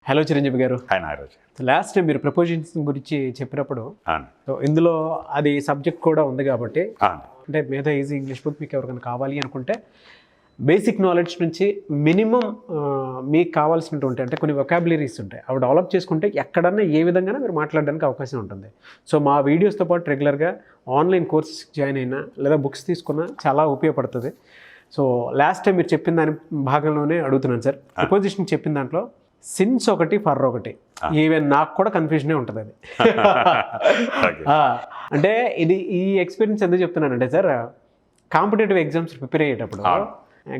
Hello Chiranjeevi గారు. Hi Nagaraj. Last time మీరు prepositions గురించి చెప్పినప్పుడు అవును సో ఇందులో అది సబ్జెక్ట్ కూడా ఉంది కాబట్టి అవును అంటే మేధా ఈజీ ఇంగ్లీష్ బుక్ మీకు ఎవరికైనా కావాలి అనుకుంటే బేసిక్ నాలెడ్జ్ నుంచి మినిమం మీకు కావాల్సినటువంటి అంటే కొన్ని వొకాబులరీస్ ఉంటాయి అవి డెవలప్ చేసుకుంటే ఎక్కడన్నా ఏ విధంగా మీరు మాట్లాడడానికి అవకాశం ఉంటుంది. సో మా వీడియోస్తో పాటు రెగ్యులర్గా ఆన్లైన్ కోర్సెస్ జాయిన్ అయినా లేదా బుక్స్ తీసుకున్నా చాలా ఉపయోగపడుతుంది. సో లాస్ట్ టైం మీరు చెప్పిన దాని భాగంలోనే అడుగుతున్నాను సార్. ప్రపోజిషన్ చెప్పిన దాంట్లో సిన్స్ ఒకటి ఫర్ ఒకటి ఈవెన్ నాకు కూడా కన్ఫ్యూజనే ఉంటుంది అది. అంటే ఇది ఈ ఎక్స్పీరియన్స్ ఎందుకు చెప్తున్నానంటే సార్ కాంపిటేటివ్ ఎగ్జామ్స్ ప్రిపేర్ అయ్యేటప్పుడు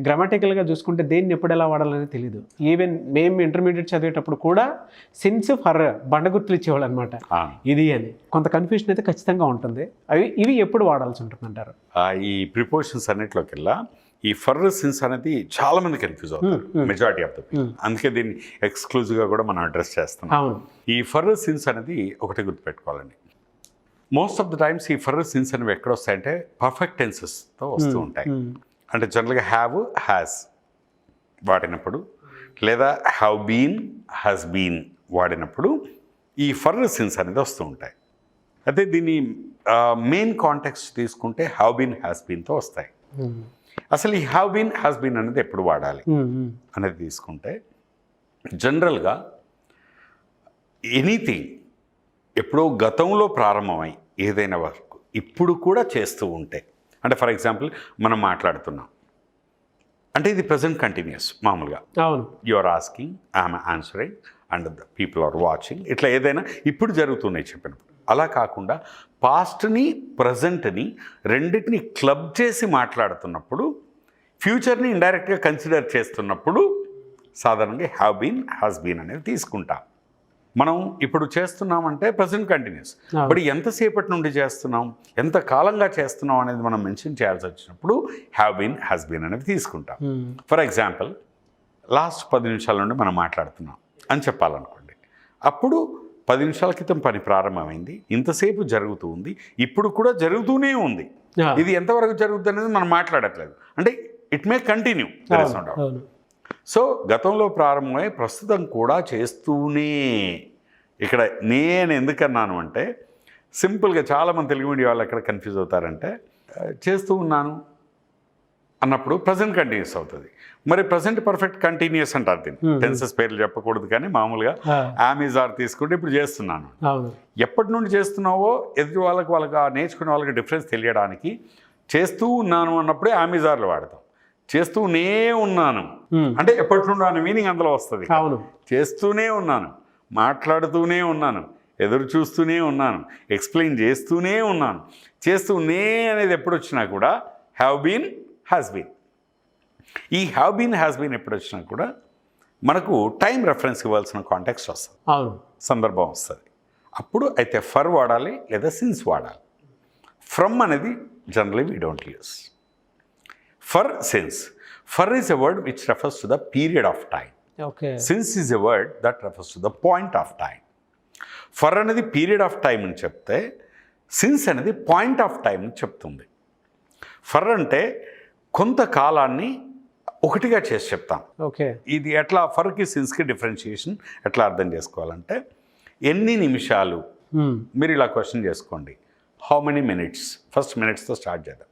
గ్రామటికల్గా చూసుకుంటే దేన్ని ఎప్పుడు ఎలా వాడాలని తెలియదు. ఈవెన్ మేము ఇంటర్మీడియట్ చదివేటప్పుడు కూడా సిన్స్ ఫర్ బండ గుర్తులు ఇచ్చేవాళ్ళు అనమాట ఇది అని. కొంత కన్ఫ్యూజన్ అయితే ఖచ్చితంగా ఉంటుంది. ఇవి ఎప్పుడు వాడాల్సి ఉంటుంది అంటారు? ఈ ప్రిపోజిషన్స్ అన్నిట్లోకెల్లా ఈ ఫర్ సిన్స్ అనేది చాలా మంది కన్ఫ్యూజ్ అవుతారు, మెజారిటీ ఆఫ్ ద పీపుల్. అందుకే దీన్ని ఎక్స్క్లూజివ్గా కూడా మనం అడ్రస్ చేస్తున్నాం. ఈ ఫర్ సిన్స్ అనేది ఒకటి గుర్తుపెట్టుకోవాలండి. మోస్ట్ ఆఫ్ ద టైమ్స్ ఈ ఫర్ సిన్స్ అనేవి ఎక్కడ వస్తాయంటే పర్ఫెక్ట్ టెన్సెస్తో వస్తూ ఉంటాయి. అంటే జనరల్గా హ్యావ్ హ్యాస్ వాడినప్పుడు లేదా హ్యావ్ బీన్ హ్యాస్ బీన్ వాడినప్పుడు ఈ ఫర్ సిన్స్ అనేది వస్తూ ఉంటాయి. అయితే దీన్ని మెయిన్ కాంటెక్స్ట్ తీసుకుంటే హ్యావ్ బీన్ హ్యాస్ బీన్తో వస్తాయి. అసలు ఈ హ్యావ్ బీన్ హ్యాస్ బీన్ అనేది ఎప్పుడు వాడాలి అనేది తీసుకుంటే జనరల్గా ఎనీథింగ్ ఎప్పుడో గతంలో ప్రారంభమై ఏదైనా వర్క్ ఇప్పుడు కూడా చేస్తూ ఉంటే, అంటే ఫర్ ఎగ్జాంపుల్ మనం మాట్లాడుతున్నాం అంటే ఇది ప్రజెంట్ కంటిన్యూస్ మామూలుగా. అవును, you are asking, I'm answering and the people are watching, ఇట్లా ఏదైనా ఇప్పుడు జరుగుతున్నాయి చెప్పినప్పుడు. అలా కాకుండా పాస్ట్ని ప్రజెంట్ని రెండింటిని క్లబ్ చేసి మాట్లాడుతున్నప్పుడు, ఫ్యూచర్ని ఇండైరెక్ట్గా కన్సిడర్ చేస్తున్నప్పుడు సాధారణంగా హ్యావ్ బీన్ హ్యాస్ బీన్ అనేది తీసుకుంటాం. మనం ఇప్పుడు చేస్తున్నామంటే ప్రజెంట్ కంటిన్యూస్, బట్ ఎంతసేపటి నుండి చేస్తున్నాం, ఎంత కాలంగా చేస్తున్నాం అనేది మనం మెన్షన్ చేయాల్సి వచ్చినప్పుడు హ్యావ్ బీన్ హ్యాస్ బీన్ అనేది తీసుకుంటాం. ఫర్ ఎగ్జాంపుల్ లాస్ట్ 10 నిమిషాల నుండి మనం మాట్లాడుతున్నాం అని చెప్పాలనుకోండి. అప్పుడు 10 నిమిషాల క్రితం పని ప్రారంభమైంది, ఇంతసేపు జరుగుతూ ఉంది, ఇప్పుడు కూడా జరుగుతూనే ఉంది. ఇది ఎంతవరకు జరుగుతుంది అనేది మనం మాట్లాడట్లేదు, అంటే ఇట్ మే కంటిన్యూ. సో గతంలో ప్రారంభమై ప్రస్తుతం కూడా చేస్తూనే. ఇక్కడ నేను ఎందుకన్నాను అంటే సింపుల్గా చాలామంది తెలుగు మీడియా వాళ్ళు ఎక్కడ కన్ఫ్యూజ్ అవుతారంటే చేస్తూ ఉన్నాను అన్నప్పుడు ప్రజెంట్ కంటిన్యూస్ అవుతుంది. మరి ప్రజెంట్ పర్ఫెక్ట్ కంటిన్యూస్ అంటారు దీన్ని. టెన్సెస్ పేర్లు చెప్పకూడదు కానీ మామూలుగా ఆర్ తీసుకుంటే ఇప్పుడు చేస్తున్నాను. ఎప్పటి నుండి చేస్తున్నావో ఎదుటి వాళ్ళకి నేర్చుకునే వాళ్ళకి డిఫరెన్స్ తెలియడానికి చేస్తూ ఉన్నాను అన్నప్పుడే ఆర్లు వాడతాం. చేస్తూనే ఉన్నాను అంటే ఎప్పటి నుండి అనే మీనింగ్ అందులో వస్తుంది. చేస్తూనే ఉన్నాను, మాట్లాడుతూనే ఉన్నాను, ఎదురు చూస్తూనే ఉన్నాను, ఎక్స్ప్లెయిన్ చేస్తూనే ఉన్నాను. చేస్తూనే అనేది ఎప్పుడు వచ్చినా కూడా హ్యావ్ బీన్ హ్యాస్ బీన్. ఈ హ్యావ్ బీన్ హ్యాస్ బీన్ ఎప్పుడు వచ్చినా కూడా మనకు టైం రెఫరెన్స్ ఇవ్వాల్సిన కాంటెక్స్ట్ వస్తుంది, సందర్భం వస్తుంది. అప్పుడు అయితే ఫర్ వాడాలి లేదా సిన్స్ వాడాలి. ఫ్రమ్ అనేది generally we don't use. For since, for is a word which refers to the period of time. Okay. Since is a word that refers to the point of time. For అనేది period of time అని చెప్తే since అనేది point of time అని చెప్తుంది. For అంటే కొంతకాలాన్ని ఒకటిగా చేసి చెప్తాం. ఓకే, ఇది ఎట్లా ఫర్కి సిన్స్కి డిఫరెన్షియేషన్ ఎట్లా అర్థం చేసుకోవాలంటే ఎన్ని నిమిషాలు. మీరు ఇలా క్వశ్చన్ చేసుకోండి, హౌ మెనీ మినిట్స్. ఫస్ట్ మినిట్స్తో స్టార్ట్ చేద్దాం.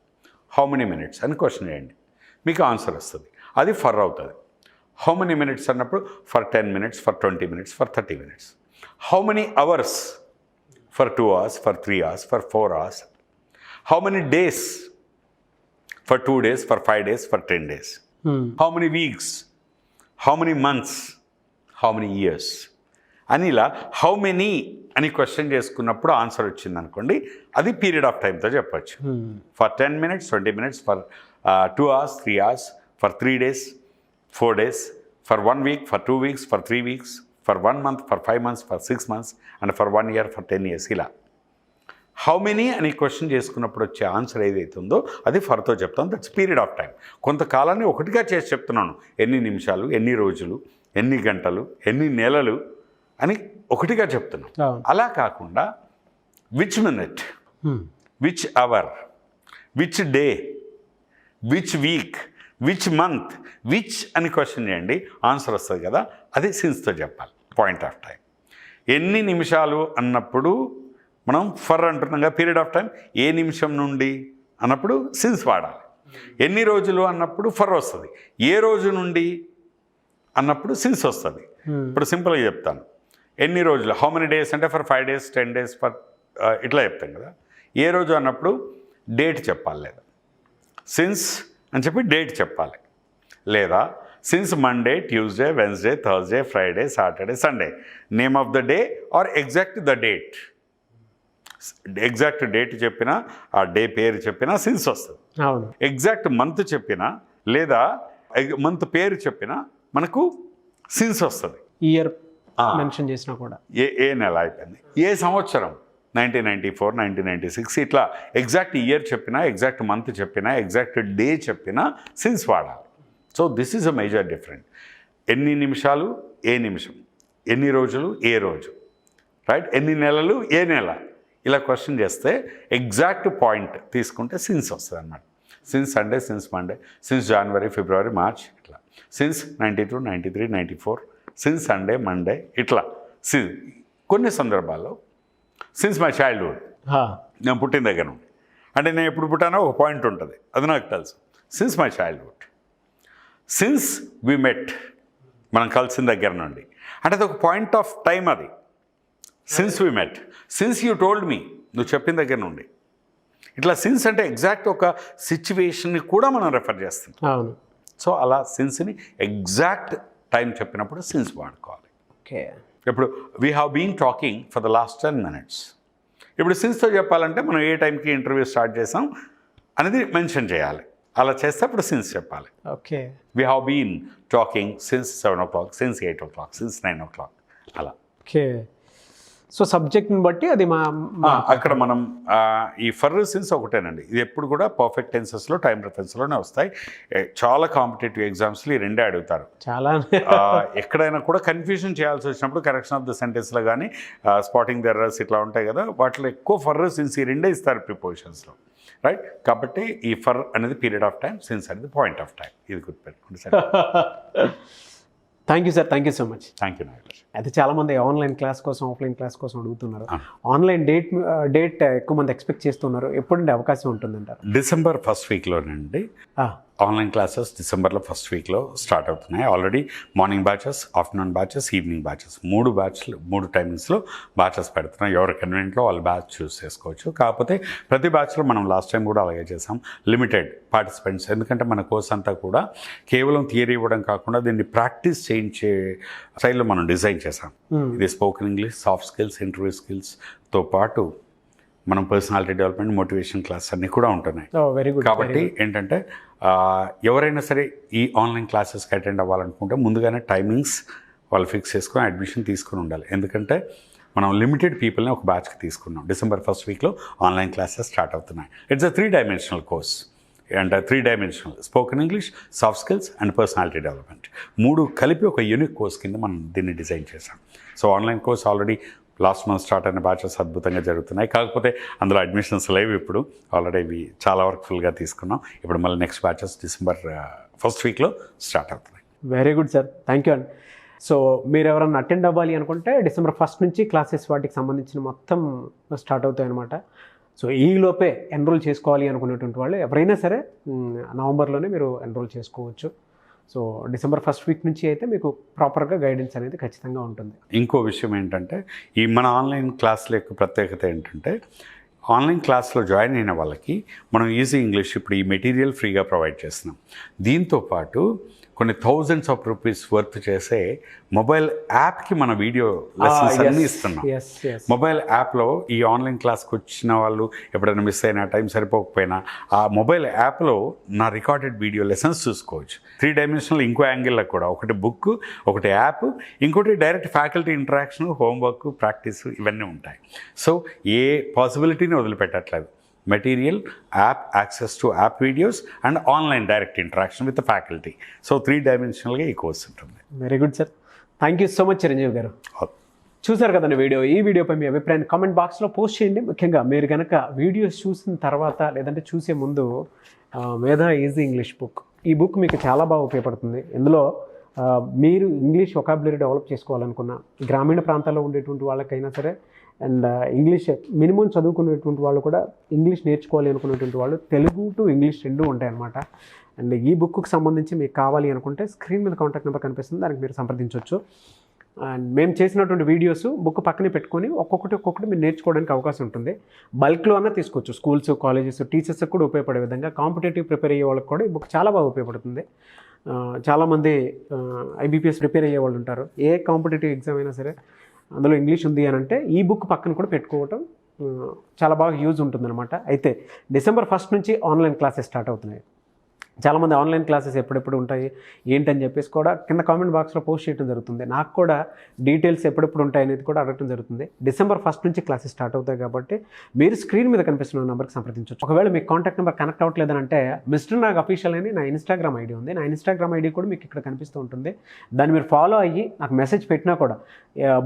హౌ మెనీ మినిట్స్ అని క్వశ్చన్ చేయండి, మీకు ఆన్సర్ వస్తుంది, అది ఫర్ అవుతుంది. హౌ మెనీ మినిట్స్ అన్నప్పుడు for 10 minutes, for 20 minutes, for 30 minutes. How many hours, for 2 hours, for 3 hours, for 4 hours. How many days, for 2 days, for 5 days, for 10 days. How many weeks, how many months, how many years అని ఇలా how many అని question చేసుకున్నప్పుడు answer వచ్చింది అనుకోండి, అది period of టైంతో చెప్పచ్చు. For 10 minutes, 20 minutes, for 2 hours, 3 hours, for 3 days, 4 days, for 1 week, for 2 weeks, for 3 weeks, for 1 month, for 5 months, for 6 months and for 1 year, for 10 years. ఇలా how many అని question చేసుకున్నప్పుడు వచ్చే answer ఏదైతుందో అది ఫర్తో చెప్తాం. That's period of time. కొంతకాలాన్ని ఒకటిగా చేసి చెప్తున్నాను, ఎన్ని నిమిషాలు, ఎన్ని రోజులు, ఎన్ని గంటలు, ఎన్ని నెలలు అని ఒకటిగా చెప్తున్నాం. అలా కాకుండా which minute, which our, which day, which week, which month, which అని క్వశ్చన్ చేయండి, ఆన్సర్ వస్తుంది కదా, అది సిన్స్తో చెప్పాలి. Point of time. ఎన్ని నిమిషాలు అన్నప్పుడు మనం ఫర్ అంటున్నాం, పీరియడ్ ఆఫ్ టైం ఏ నిమిషం నుండి అన్నప్పుడు సిన్స్ వాడాలి. ఎన్ని రోజులు అన్నప్పుడు ఫర్ వస్తుంది. ఏ రోజు నుండి అన్నప్పుడు సిన్స్ వస్తుంది. ఇప్పుడు సింపుల్గా చెప్తాను, ఎన్ని రోజులు, హౌ మెనీ డేస్ అంటే ఫర్ 5 days 10 days ఫర్ ఇట్లా చెప్తాం కదా. ఏ రోజు అన్నప్పుడు డేట్ చెప్పాలి, లేదా సిన్స్ అని చెప్పి డేట్ చెప్పాలి, లేదా since Monday, Tuesday, Wednesday, Thursday, Friday, Saturday, Sunday, name of the day or exact the date. Exact date చెప్పినా ఆ డే పేరు చెప్పినా సిన్స్ వస్తుంది. ఎగ్జాక్ట్ మంత్ చెప్పినా లేదా మంత్ పేరు చెప్పినా మనకు సిన్స్ వస్తుంది. ఇయర్ మెన్షన్ చేసినా కూడా ఏ నెల అయిపోయింది, ఏ సంవత్సరం 1994, 1996 ఇట్లా ఎగ్జాక్ట్ ఇయర్ చెప్పినా, ఎగ్జాక్ట్ మంత్ చెప్పినా, ఎగ్జాక్ట్ డే చెప్పినా సిన్స్ వాడాలి. So this is a major different. ఎన్ని నిమిషాలు ఏ నిమిషం, ఎన్ని రోజులు ఏ రోజు, రైట్, ఎన్ని నెలలు ఏ నెల, ఇలా క్వశ్చన్ చేస్తే ఎగ్జాక్ట్ పాయింట్ తీసుకుంటే సిన్స్ వస్తుంది అన్నమాట. Since Sunday, since Monday, since January, February, March, ఇట్లా సిన్స్ 92, 93, 94, సిన్స్ సండే, మండే, ఇట్లా కొన్ని సందర్భాల్లో సిన్స్ మై చైల్డ్హుడ్, నేను పుట్టిన దగ్గర నుండి, అంటే నేను ఎప్పుడు పుట్టానో ఒక పాయింట్ ఉంటుంది, అది నాకు తెలుసు. Since my childhood, since we met, మనం కలిసిన దగ్గర నుండి, అంటే అది ఒక పాయింట్ ఆఫ్ టైం. అది since we met, since you told me, నువ్వు చెప్పిన దగ్గర నుండి, ఇట్లా సిన్స్ అంటే ఎగ్జాక్ట్ ఒక సిచ్యువేషన్ని కూడా మనం రెఫర్ చేస్తాం. అవును. సో అలా సిన్స్ని ఎగ్జాక్ట్ టైం చెప్పినప్పుడు సిన్స్ వాడుకోవాలి. ఓకే. ఇప్పుడు we have been talking for the last 10 minutes. ఇప్పుడు సిన్స్తో చెప్పాలంటే మనం ఏ టైంకి ఇంటర్వ్యూ స్టార్ట్ చేసాం అనేది మెన్షన్ చేయాలి. అలా చేస్తే అప్పుడు సిన్స్ చెప్పాలి. Okay. We have been talking since 7 o'clock, since 8 o'clock, since 9 o'clock అలా. ఓకే. సో సబ్జెక్ట్ని బట్టి అది అక్కడ మనం ఈ ఫర్ సిన్స్ ఒకటేనండి. ఇది ఎప్పుడు కూడా పర్ఫెక్ట్ టెన్సెస్లో, టైం రెఫరెన్స్లోనే వస్తాయి. చాలా కాంపిటేటివ్ ఎగ్జామ్స్లో ఈ రెండే అడుగుతారు. చాలా ఎక్కడైనా కూడా కన్ఫ్యూజన్ చేయాల్సి వచ్చినప్పుడు కరెక్షన్ ఆఫ్ ద సెంటెన్స్లో కానీ స్పాటింగ్ ద ఎర్రర్స్ ఇట్లా ఉంటాయి కదా, వాటిలో ఎక్కువ ఫర్ సిన్స్ ఈ రెండే ఇస్తారు ప్రిపోజిషన్స్లో, రైట్. కాబట్టి ఈ ఫర్ అనేది పీరియడ్ ఆఫ్ టైం, సిన్స్ అనేది పాయింట్ ఆఫ్ టైం. ఇది గుర్తుపెట్టుకోండి sir. Thank you sir, thank you so much. Thank you Nagesh. అయితే చాలామంది ఆన్లైన్ క్లాస్ కోసం, ఆఫ్లైన్ క్లాస్ కోసం అడుగుతున్నారు. ఆన్లైన్ డేట్ ఎక్కువ మంది ఎక్స్పెక్ట్ చేస్తున్నారు. ఎప్పుడంటే అవకాశం ఉంటుందంటారు? December 1st weekలోనండి. ఆన్లైన్ క్లాసెస్ డిసెంబర్లో 1st weekలో స్టార్ట్ అవుతున్నాయి. Already morning batches, afternoon batches, evening batches, 3 టైమింగ్స్లో బ్యాచెస్ పెడుతున్నాం. ఎవరి కన్వీనియంట్లో వాళ్ళు బ్యాచ్ చూస్ చేసుకోవచ్చు. కాకపోతే ప్రతి బ్యాచ్లో మనం లాస్ట్ టైం కూడా అలాగే చేసాం, లిమిటెడ్ పార్టిసిపెంట్స్. ఎందుకంటే మన కోర్స్ అంతా కూడా కేవలం థియరీ ఇవ్వడం కాకుండా దీన్ని ప్రాక్టీస్ చేయించే స్టైల్లో మనం డిజైన్ చేసాం. ఇది spoken English, soft skills, interview స్కిల్స్తో పాటు మనం పర్సనాలిటీ డెవలప్మెంట్, మోటివేషన్ క్లాస్ అన్నీ కూడా ఉంటున్నాయి. Very good. కాబట్టి ఏంటంటే ఎవరైనా సరే ఈ ఆన్లైన్ క్లాసెస్కి అటెండ్ అవ్వాలనుకుంటే ముందుగానే టైమింగ్స్ వాళ్ళు ఫిక్స్ చేసుకొని అడ్మిషన్ తీసుకుని ఉండాలి. ఎందుకంటే మనం లిమిటెడ్ పీపుల్ని ఒక బ్యాచ్కి తీసుకున్నాం. డిసెంబర్ 1st weekలో ఆన్లైన్ క్లాసెస్ స్టార్ట్ అవుతున్నాయి. It's a 3-dimensional course. And 3-dimensional spoken English, soft skills and personality development 3 కలిపి ఒక యూనిక్ కోర్స్ కింద మనం దీన్ని డిజైన్ చేసాం. So online course already last month start అయిన బ్యాచెస్ అద్భుతంగా జరుగుతున్నాయి. కాకపోతే అందులో అడ్మిషన్స్ లేవు. ఇప్పుడు ఆల్రెడీ ఇవి చాలా వరకు ఫుల్గా తీసుకున్నాం. ఇప్పుడు మళ్ళీ నెక్స్ట్ బ్యాచెస్ డిసెంబర్ 1st weekలో స్టార్ట్ అవుతున్నాయి. Very good sir, thank you అండి. సో మీరు ఎవరన్నా అటెండ్ అవ్వాలి అనుకుంటే డిసెంబర్ 1st నుంచి క్లాసెస్ వాటికి సంబంధించిన మొత్తం స్టార్ట్ అవుతాయి అనమాట. సో ఈలోపే ఎన్రోల్ చేసుకోవాలి అనుకునేటువంటి వాళ్ళు ఎవరైనా సరే నవంబర్లోనే మీరు ఎన్రోల్ చేసుకోవచ్చు. సో డిసెంబర్ 1st week నుంచి అయితే మీకు ప్రాపర్గా గైడెన్స్ అనేది ఖచ్చితంగా ఉంటుంది. ఇంకో విషయం ఏంటంటే ఈ మన ఆన్లైన్ క్లాసుల యొక్క ప్రత్యేకత ఏంటంటే ఆన్లైన్ క్లాస్లో జాయిన్ అయిన వాళ్ళకి మనం ఈజీ ఇంగ్లీష్ ఇప్పుడు ఈ మెటీరియల్ ఫ్రీగా ప్రొవైడ్ చేస్తున్నాం. దీంతోపాటు కొన్ని thousands of rupees వర్త్ చేసే మొబైల్ యాప్కి మన వీడియో లెసన్స్ అన్నీ ఇస్తున్నాం. మొబైల్ యాప్లో ఈ ఆన్లైన్ క్లాస్కి వచ్చిన వాళ్ళు ఎప్పుడైనా మిస్ అయినా, టైం సరిపోకపోయినా ఆ మొబైల్ యాప్లో నా రికార్డెడ్ వీడియో లెసన్స్ చూసుకోవచ్చు. 3-dimensional ఇంకో యాంగిల్లో కూడా, ఒకటి బుక్, ఒకటి యాప్, ఇంకోటి direct faculty interaction, homework, practice ఇవన్నీ ఉంటాయి. సో ఏ పాసిబిలిటీని వదిలిపెట్టట్లేదు. Material, app, access to app videos and online direct interaction with faculty. So 3-dimensionalగా ఈ కోర్స్ ఉంటుంది. Very good sir, thank you so much Chiranjeevi garu. చూసారు కదండి వీడియో. ఈ వీడియోపై మీ అభిప్రాయాన్ని కామెంట్ బాక్స్లో పోస్ట్ చేయండి. ముఖ్యంగా మీరు కనుక వీడియోస్ చూసిన తర్వాత లేదంటే చూసే ముందు మేధా ఈజీ ఇంగ్లీష్ బుక్, ఈ బుక్ మీకు చాలా బాగా ఉపయోగపడుతుంది. ఇందులో మీరు ఇంగ్లీష్ వొకాబులరీ డెవలప్ చేసుకోవాలనుకున్న గ్రామీణ ప్రాంతాల్లో ఉండేటువంటి వాళ్ళకైనా సరే అండ్ ఇంగ్లీష్ మినిమం చదువుకునేటువంటి వాళ్ళు కూడా ఇంగ్లీష్ నేర్చుకోవాలి అనుకునేటువంటి వాళ్ళు తెలుగు టు ఇంగ్లీష్ రెండు ఉంటాయి అన్నమాట. అండ్ ఈ బుక్కి సంబంధించి మీకు కావాలి అనుకుంటే స్క్రీన్ మీద కాంటాక్ట్ నెంబర్ కనిపిస్తుంది, దానికి మీరు సంప్రదించవచ్చు. అండ్ మేము చేసినటువంటి వీడియోస్ బుక్ పక్కనే పెట్టుకొని ఒక్కొక్కటి మీరు నేర్చుకోవడానికి అవకాశం ఉంటుంది. బల్క్లో అన్నా తీసుకోవచ్చు. స్కూల్స్, కాలేజెస్, టీచర్స్కి కూడా ఉపయోగపడే విధంగా కాంపిటేటివ్ ప్రిపేర్ అయ్యే వాళ్ళకి కూడా ఈ బుక్ చాలా బాగా ఉపయోగపడుతుంది. చాలామంది ఐబీపీఎస్ ప్రిపేర్ అయ్యే వాళ్ళు ఉంటారు. ఏ కాంపిటేటివ్ ఎగ్జామ్ అయినా సరే అందులో ఇంగ్లీష్ ఉంది అని అంటే ఈ బుక్ పక్కన కూడా పెట్టుకోవటం చాలా బాగా యూజ్ ఉంటుందన్నమాట. అయితే December 1st నుంచి ఆన్లైన్ క్లాసెస్ స్టార్ట్ అవుతున్నాయి. చాలామంది ఆన్లైన్ క్లాసెస్ ఎప్పుడెప్పుడు ఉంటాయి ఏంటని చెప్పేసి కూడా కింద కామెంట్ బాక్స్లో పోస్ట్ చేయడం జరుగుతుంది. నాకు కూడా డీటెయిల్స్ ఎప్పుడెప్పుడు ఉంటాయి అనేది కూడా అడగడం జరుగుతుంది. December 1st నుంచి క్లాసెస్ స్టార్ట్ అవుతాయి కాబట్టి మీరు స్క్రీన్ మీద కనిపిస్తున్న నెంబర్కి సంప్రదించవచ్చు. ఒకవేళ మీకు కాంటాక్ట్ నెంబర్ కనెక్ట్ అవ్వట్లేదంటే మిస్టర్ నాగ్ అఫీషియల్ అని నా ఇన్స్టాగ్రామ్ ఐడి ఉంది. నా ఇన్స్టాగ్రామ్ ఐడి కూడా మీకు ఇక్కడ కనిపిస్తూ ఉంటుంది. దాన్ని మీరు ఫాలో అయ్యి నాకు మెసేజ్ పెట్టినా కూడా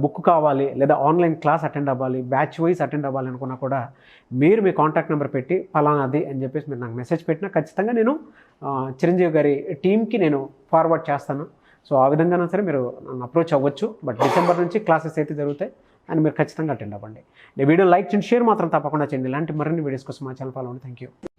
బుక్ కావాలి లేదా ఆన్లైన్ క్లాస్ అటెండ్ అవ్వాలి, బ్యాచ్ వైజ్ అటెండ్ అవ్వాలి అనుకున్నా కూడా మీరు మీ కాంటాక్ట్ నెంబర్ పెట్టి ఫలానాది అని చెప్పేసి మీరు నాకు మెసేజ్ పెట్టినా ఖచ్చితంగా నేను చిరంజీవి గారి టీంకి నేను ఫార్వర్డ్ చేస్తాను. సో ఆ విధంగానే సరే మీరు నన్ను అప్రోచ్ అవ్వచ్చు. బట్ December నుంచి క్లాసెస్ అయితే జరుగుతాయి అని మీరు ఖచ్చితంగా అటెండ్ అవ్వండి. ఈ వీడియో లైక్ చేయండి, షేర్ మాత్రం తప్పకుండా చేయండి. ఇలాంటి మరిన్ని వీడియోస్ కోసం మా ఛానల్ ఫాలో అవ్వండి. Thank you.